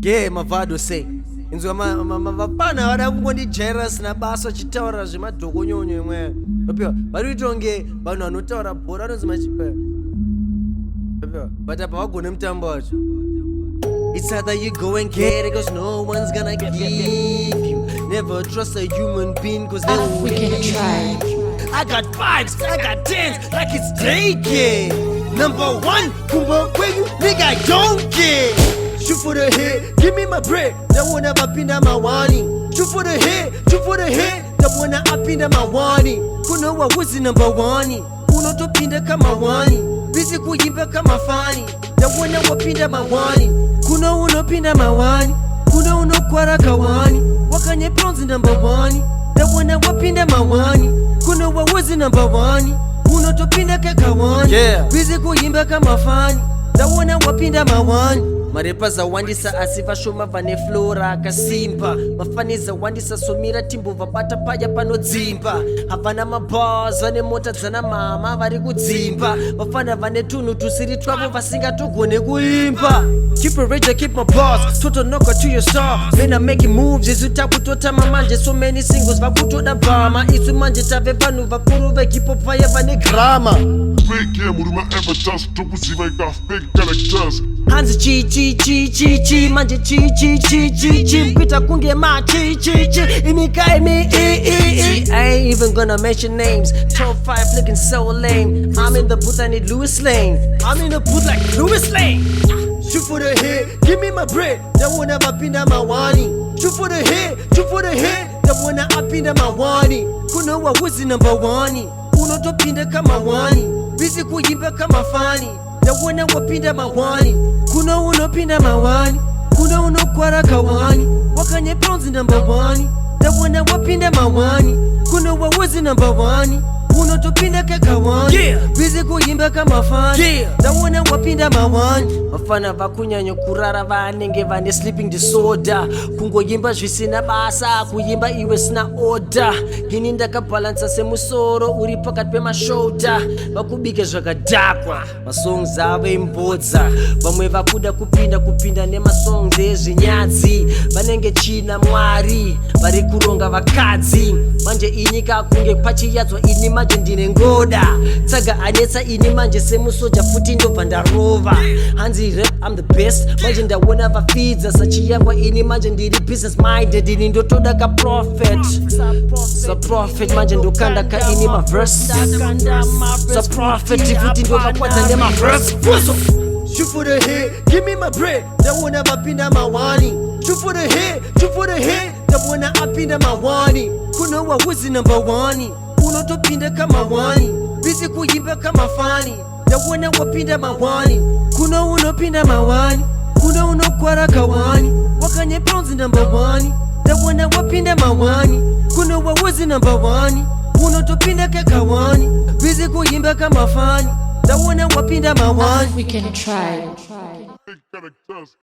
Yeah, mavado say. Inzwa mapana wada kungondi jealous na basa chitaura zvemadhokonyonyo imwe. Opiwa, vari kuitonge vanhu vanotaura bhora vanonzi machipewa. Opiwa, but apa wagone mutambo wacho. It's either you go and get it cause no one's gonna give you. Never trust a human being cause they will we can try. I got vibes, I got dance like it's daycare. Number one, kumba kwenyu, nigga I don't care. Shoot for the head, give me my bread. That one up in the Mahwani. Shoot for the head, that one up in the Mahwani. Kuno wa wuzi number one. Kuno to pinda kama wani. Busy kuyimba kama fani. That one up in the Mahwani. Kuno uno pinda Mahwani. Kuno uno kwara kawani. Wakanye bronze number one. That one up in the Mahwani. Kuno wa wuzi number one. Kuno to pinda kakawani. Busy kuyimba kama fani. That one up in the Mahwani. Marepa zawandisa asiva shoma vane flora akasimba. Mafani zawandisa somira timbo vabata paya panodzimba. Havana mabars vane mota dzana mama vari kudzimba. Vafana vane tunhu tusiri twavo vasingatogone kuimba. Keep it rich, I keep my bars. Total knocker to your star. When I'm making moves, isu takutotama manje. So many singles vakutoda bama. Isu manje tave vanhu vakuru ve hip hop vaya vane grama. Fake yeah, muruma ever just to see I got fake characters. Hands chi manje chi Pita kunge ma chi imika imi I ain't even gonna mention names. Top 5 looking so lame. I'm in the booth, I need Lewis Lane. I'm in the booth like Lewis Lane. Shoot for the head, give me my bread. That one up in the Mahwani. Shoot for the head, that one up in the Mahwani. Kuno wa wuzi number one. Uno to pinda kama wani. Busy kuyimba kama fani. That one up in the Mahwani. Kuno uno pinda Mahwani. Kuno uno kwara kawani. Wakanye bronze number one. That one up in the Mahwani. Kuno wa wuzi number one. Uno to pinda kakawani. Busy kuyimba kama fani. That one up in the Mahwani. Mafana vakunyanyo kurara vanenge vane sleeping disorder. Kungoyimba zvisina basa, kuyimba iwe sina order. Ini ndakabalansa semusoro uri pakati pemashoulder. Vakubike zvakadhakwa, masongs ave imbodza. Vamwe vakuda kupinda nemasongs ezvinyadzi. Vanenge china mwari, vari kuronga vakadzi. Manje inyika kunge pachiyadzwa ini manje ndine ngoda. Tsaga anetsa ini manje semusoja futi ndobva ndarova. Hanzi rap, I'm the best. Manje ndawona vafidza sachiyakwa ini manje ndiri business minded. Ini ndotoda ka prophet. Sa prophet manje ndokanda ka ini ma verse. Sa prophet futi ndovakwadza nema verse. Shoot for the head, give me my bread. That one up in the Mahwani. Shoot for the head, that one up in the Mahwani. Kuno wa wuzi number one. Uno to pinda kama wani. Busy kuyimba kama fani. That one up in the Mahwani. Kuno uno pinda Mahwani. Kuno uno kwara kawani. Wakanye bronze number one. That one up in the Mahwani. Kuno wa wuzi number one. Uno to pinda kakawani. Busy kuyimba kama fani. That one up in the Mahwani. We can try. Fake characters.